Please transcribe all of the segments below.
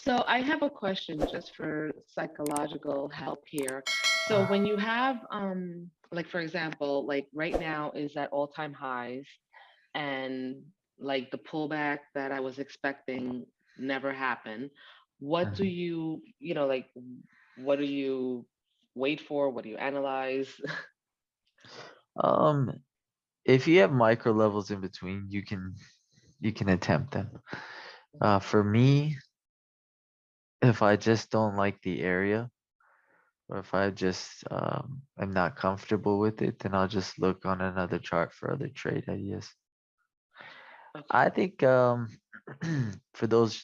So I have a question just for psychological help here. So when you have like for example, like right now is at all-time highs and like the pullback that I was expecting never happened. What do Mhm. like what do you wait for? What do you analyze? Um, if you have micro levels in between, you can attempt them. For me, if I just don't like the area, or if I just am not comfortable with it, then I'll just look on another chart for other trade ideas. I Okay. think for those,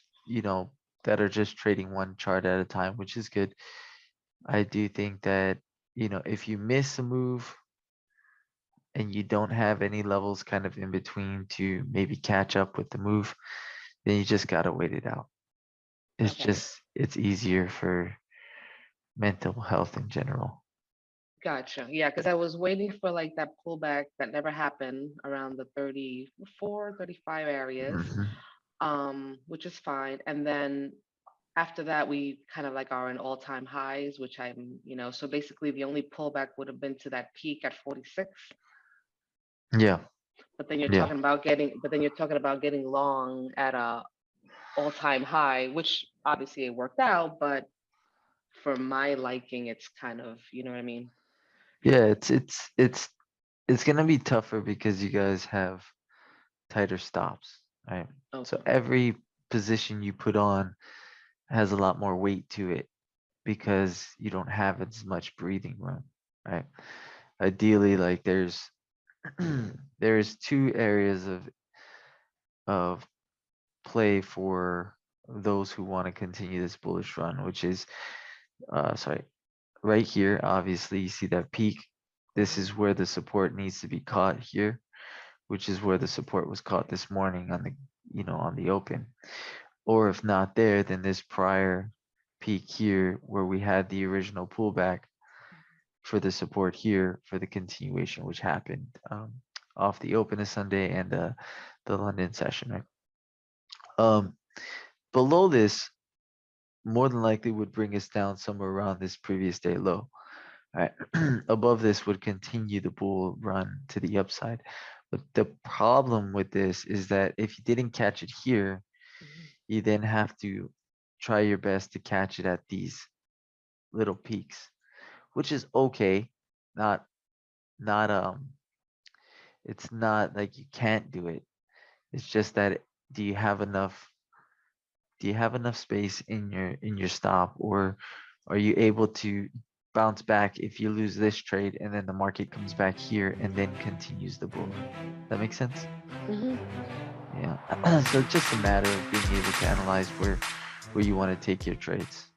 that are just trading one chart at a time, which is good, I do think that, if you miss a move and you don't have any levels kind of in between to maybe catch up with the move, then you just gotta wait it out. Okay. It's easier for mental health in general. Gotcha. Yeah, because I was waiting for like that pullback that never happened around the 34, 35 areas, Hmm. which is fine. And then after that, we kind of like are in all-time highs, which so basically the only pullback would have been to that peak at 46. Yeah, yeah, But then you're talking about getting long at a all-time high, which obviously it worked out, but for my liking, it's kind of, you know what I mean? yeah. It's gonna be tougher because you guys have tighter stops, right? So Okay. every position you put on has a lot more weight to it because you don't have as much breathing room, right? Ideally, like there's two areas of play for those who want to continue this bullish run, which is sorry, right here. Obviously, you see that peak. This is where the support needs to be caught here, which is where the support was caught this morning on on the open. Or if not there, then this prior peak here where we had the original pullback for the support here for the continuation, which happened off the open of Sunday and the London session, right? Um, Below this, more than likely would bring us down somewhere around this previous day low. Right. Above this would continue the bull run to the upside. But the problem with this is that if you didn't catch it here, Mhm. you then have to try your best to catch it at these little peaks, which is okay. Not not it's not like you can't do it. It's just that do you have enough space in your stop, or are you able to bounce back if you lose this trade and then the market comes back here and then continues the bull run? That makes sense? Mhm. Yeah. So it's just a matter of being able to analyze where you want to take your trades.